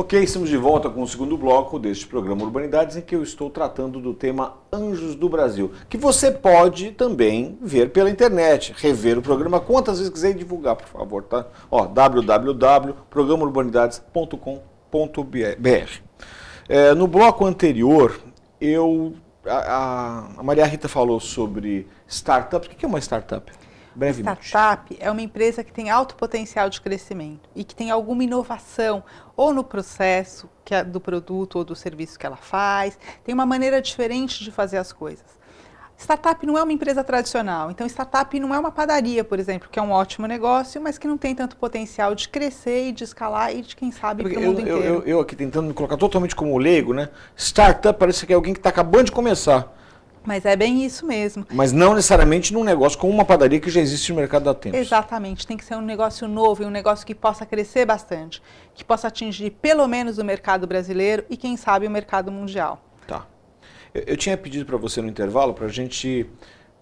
Ok, estamos de volta com o segundo bloco deste programa Urbanidades, em que eu estou tratando do tema Anjos do Brasil, que você pode também ver pela internet, rever o programa quantas vezes quiser e divulgar, por favor, tá? Ó, www.programaurbanidades.com.br. No bloco anterior, a Maria Rita falou sobre startups. O que é uma startup? Brevemente. Startup é uma empresa que tem alto potencial de crescimento e que tem alguma inovação ou no processo do produto ou do serviço que ela faz, tem uma maneira diferente de fazer as coisas. Startup não é uma empresa tradicional, então startup não é uma padaria, por exemplo, que é um ótimo negócio, mas que não tem tanto potencial de crescer e de escalar e de, quem sabe, para o mundo inteiro. Eu aqui tentando me colocar totalmente como leigo, né? Startup parece que é alguém que está acabando de começar. Mas é bem isso mesmo. Mas não necessariamente num negócio como uma padaria que já existe no mercado há tempos. Exatamente, tem que ser um negócio novo e um negócio que possa crescer bastante, que possa atingir pelo menos o mercado brasileiro e quem sabe o mercado mundial. Tá. Eu tinha pedido para você no intervalo para a gente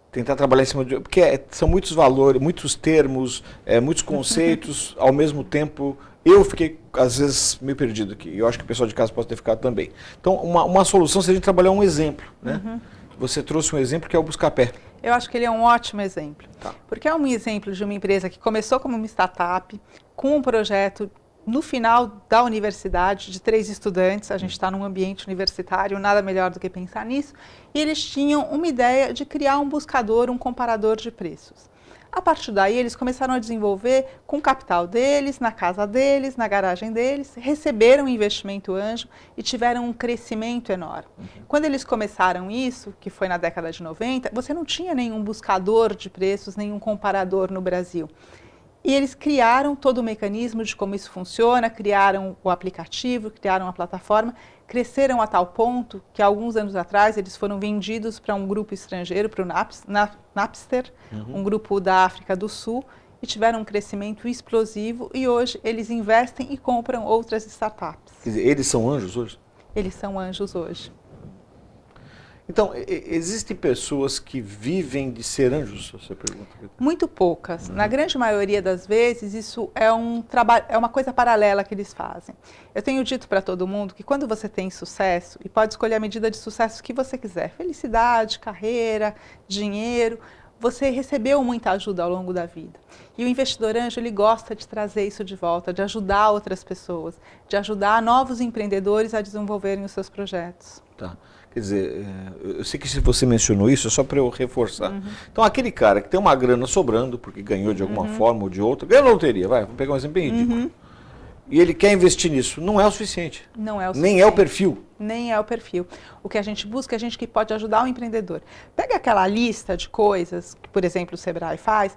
tentar trabalhar em cima de... Porque são muitos valores, muitos termos, muitos conceitos, ao mesmo tempo... Eu fiquei, às vezes, meio perdido aqui. Eu acho que o pessoal de casa pode ter ficado também. Então, uma solução seria a gente trabalhar um exemplo, né? Você trouxe um exemplo que é o Buscapé. Eu acho que ele é um ótimo exemplo. Tá. Porque é um exemplo de uma empresa que começou como uma startup, com um projeto no final da universidade, de 3 estudantes. A gente está num ambiente universitário, nada melhor do que pensar nisso. E eles tinham uma ideia de criar um buscador, um comparador de preços. A partir daí, eles começaram a desenvolver com o capital deles, na casa deles, na garagem deles, receberam um investimento anjo e tiveram um crescimento enorme. Quando eles começaram isso, que foi na década de 90, você não tinha nenhum buscador de preços, nenhum comparador no Brasil. E eles criaram todo o mecanismo de como isso funciona, criaram o aplicativo, criaram a plataforma, cresceram a tal ponto que alguns anos atrás eles foram vendidos para um grupo estrangeiro, para o Napster, um grupo da África do Sul, e tiveram um crescimento explosivo e hoje eles investem e compram outras startups. Quer dizer, eles são anjos hoje? Eles são anjos hoje. Então, existem pessoas que vivem de ser anjos, você pergunta? Muito poucas. Na grande maioria das vezes, isso é uma coisa paralela que eles fazem. Eu tenho dito para todo mundo que quando você tem sucesso, e pode escolher a medida de sucesso que você quiser, felicidade, carreira, dinheiro, você recebeu muita ajuda ao longo da vida. E o investidor anjo, ele gosta de trazer isso de volta, de ajudar outras pessoas, de ajudar novos empreendedores a desenvolverem os seus projetos. Tá. Quer dizer, eu sei que se você mencionou isso, é só para eu reforçar. Então, aquele cara que tem uma grana sobrando, porque ganhou de alguma forma ou de outra, ganhou na loteria, vamos pegar um exemplo bem ridículo. E ele quer investir nisso, não é o suficiente. Não é o suficiente. Nem é o perfil. Nem é o perfil. O que a gente busca é gente que pode ajudar o empreendedor. Pega aquela lista de coisas que, por exemplo, o Sebrae faz,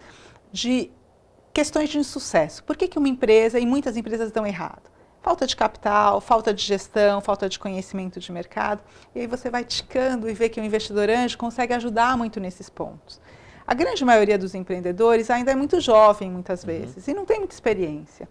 de questões de insucesso. Por que uma empresa, e muitas empresas dão errado? Falta de capital, falta de gestão, falta de conhecimento de mercado. E aí você vai ticando e vê que o investidor anjo consegue ajudar muito nesses pontos. A grande maioria dos empreendedores ainda é muito jovem, muitas vezes, e não tem muita experiência.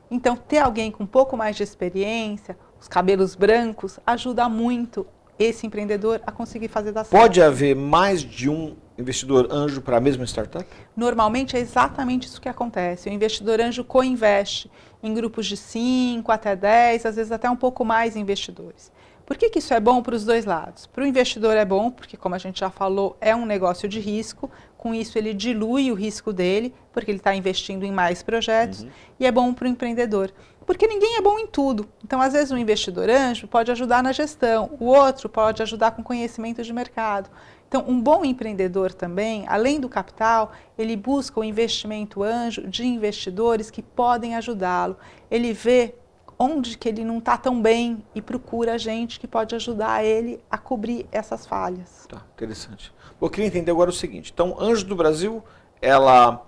Então, ter alguém com um pouco mais de experiência, os cabelos brancos, ajuda muito esse empreendedor a conseguir fazer dar certo. Pode haver mais de um investidor anjo para a mesma startup? Normalmente é exatamente isso que acontece. O investidor anjo co-investe em grupos de 5 até 10, às vezes até um pouco mais investidores. Por que isso é bom para os dois lados? Para o investidor é bom, porque como a gente já falou, é um negócio de risco, com isso ele dilui o risco dele, porque ele está investindo em mais projetos, e é bom para o empreendedor, porque ninguém é bom em tudo. Então, às vezes, um investidor anjo pode ajudar na gestão, o outro pode ajudar com conhecimento de mercado. Então, um bom empreendedor também, além do capital, ele busca o investimento anjo de investidores que podem ajudá-lo. Ele vê onde que ele não está tão bem e procura gente que pode ajudar ele a cobrir essas falhas. Tá, interessante. Eu queria entender agora o seguinte. Então, Anjos do Brasil, ela...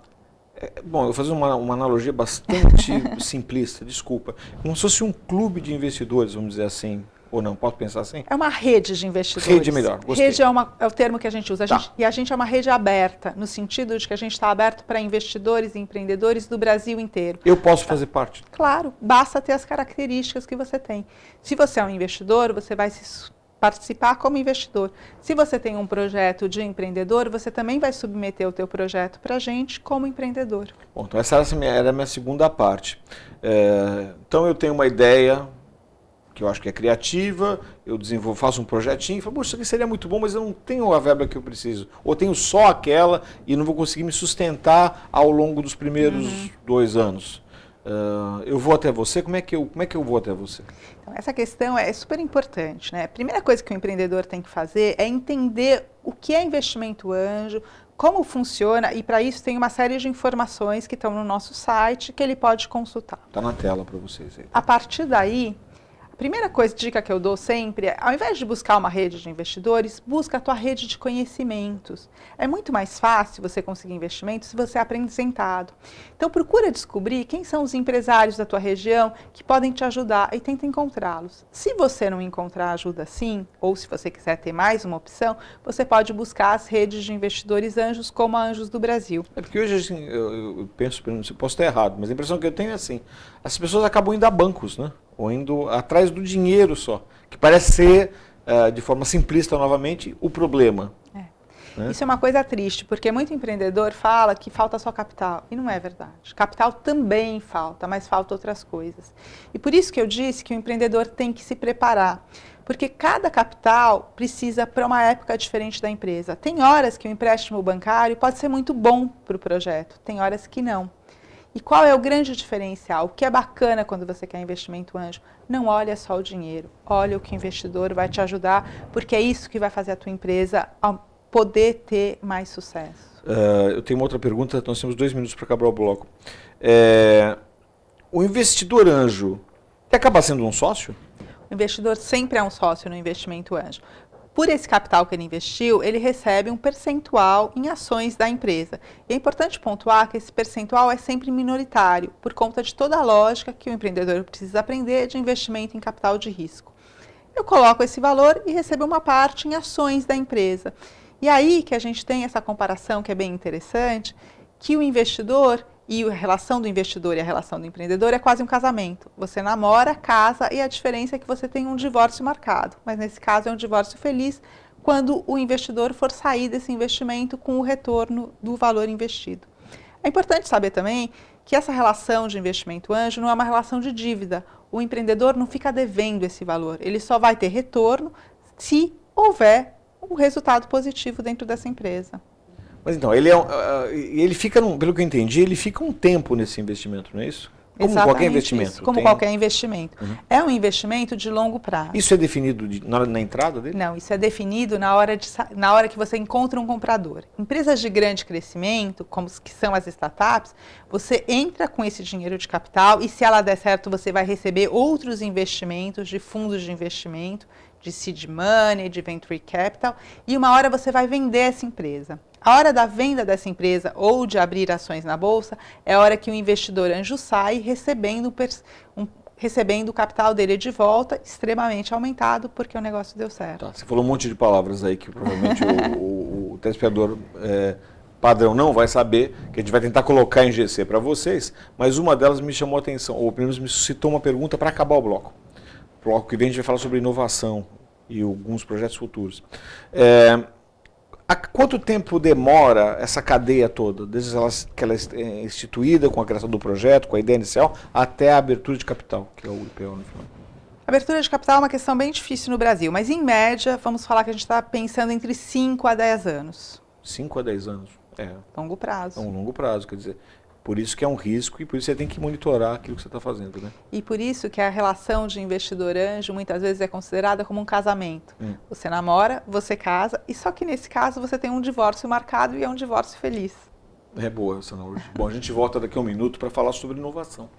Bom, eu vou fazer uma analogia bastante simplista, desculpa. Como se fosse um clube de investidores, vamos dizer assim. Ou não, posso pensar assim? É uma rede de investidores. Rede melhor, gostei. Rede é o termo que a gente usa. E a gente é uma rede aberta, no sentido de que a gente está aberto para investidores e empreendedores do Brasil inteiro. Eu posso fazer parte? Claro, basta ter as características que você tem. Se você é um investidor, você vai se participar como investidor. Se você tem um projeto de empreendedor, você também vai submeter o teu projeto para a gente como empreendedor. Bom, então essa era a minha segunda parte. Então eu tenho uma ideia, que eu acho que é criativa, eu desenvolvo, faço um projetinho e falo, poxa, isso aqui seria muito bom, mas eu não tenho a verba que eu preciso. Ou tenho só aquela e não vou conseguir me sustentar ao longo dos primeiros 2 anos. Eu vou até você, como é que eu vou até você? Então, essa questão é super importante, né? A primeira coisa que o empreendedor tem que fazer é entender o que é investimento anjo, como funciona, e para isso tem uma série de informações que estão no nosso site que ele pode consultar. Está na tela para vocês aí. A partir daí, a primeira dica que eu dou sempre é, ao invés de buscar uma rede de investidores, busca a tua rede de conhecimentos. É muito mais fácil você conseguir investimentos se você é apresentado. Então procura descobrir quem são os empresários da tua região que podem te ajudar e tenta encontrá-los. Se você não encontrar ajuda assim, ou se você quiser ter mais uma opção, você pode buscar as redes de investidores anjos como a Anjos do Brasil. É porque hoje assim, eu penso, eu posso estar errado, mas a impressão que eu tenho é assim, as pessoas acabam indo a bancos, né? Ou indo atrás do dinheiro só, que parece ser, de forma simplista novamente, o problema. Né? Isso é uma coisa triste, porque muito empreendedor fala que falta só capital, e não é verdade. Capital também falta, mas falta outras coisas. E por isso que eu disse que o empreendedor tem que se preparar, porque cada capital precisa para uma época diferente da empresa. Tem horas que o empréstimo bancário pode ser muito bom para o projeto, tem horas que não. E qual é o grande diferencial? O que é bacana quando você quer investimento anjo? Não olha só o dinheiro, olha o que o investidor vai te ajudar, porque é isso que vai fazer a tua empresa poder ter mais sucesso. Eu tenho uma outra pergunta, nós temos 2 minutos para acabar o bloco. O investidor anjo quer acabar sendo um sócio? O investidor sempre é um sócio no investimento anjo. Por esse capital que ele investiu, ele recebe um percentual em ações da empresa. E é importante pontuar que esse percentual é sempre minoritário, por conta de toda a lógica que o empreendedor precisa aprender de investimento em capital de risco. Eu coloco esse valor e recebo uma parte em ações da empresa. E aí que a gente tem essa comparação que é bem interessante, que o investidor e a relação do investidor e a relação do empreendedor é quase um casamento. Você namora, casa e a diferença é que você tem um divórcio marcado. Mas nesse caso é um divórcio feliz quando o investidor for sair desse investimento com o retorno do valor investido. É importante saber também que essa relação de investimento anjo não é uma relação de dívida. O empreendedor não fica devendo esse valor. Ele só vai ter retorno se houver um resultado positivo dentro dessa empresa. Mas então, ele fica, pelo que eu entendi, ele fica um tempo nesse investimento, não é isso? Como qualquer investimento. Isso, como qualquer investimento. Uhum. É um investimento de longo prazo. Isso é definido na entrada dele? Não, isso é definido na hora que você encontra um comprador. Empresas de grande crescimento, como que são as startups, você entra com esse dinheiro de capital e se ela der certo, você vai receber outros investimentos de fundos de investimento, de seed money, de venture capital, e uma hora você vai vender essa empresa. A hora da venda dessa empresa ou de abrir ações na bolsa é a hora que o investidor anjo sai recebendo o capital dele de volta extremamente aumentado porque o negócio deu certo. Tá, você falou um monte de palavras aí que provavelmente o telespectador padrão não vai saber, que a gente vai tentar colocar em GC para vocês, mas uma delas me chamou a atenção, ou pelo menos me suscitou uma pergunta para acabar o bloco. O bloco que vem a gente vai falar sobre inovação e alguns projetos futuros. Há quanto tempo demora essa cadeia toda, desde que ela é instituída com a criação do projeto, com a ideia inicial, até a abertura de capital, que é o IPO no final? A abertura de capital é uma questão bem difícil no Brasil, mas em média, vamos falar que a gente está pensando entre 5 a 10 anos. 5 a 10 anos? Longo prazo. É um longo prazo, quer dizer, por isso que é um risco e por isso você tem que monitorar aquilo que você está fazendo, né? E por isso que a relação de investidor-anjo muitas vezes é considerada como um casamento. Você namora, você casa, e só que nesse caso você tem um divórcio marcado e é um divórcio feliz. É boa essa analogia. Bom, a gente volta daqui a um minuto para falar sobre inovação.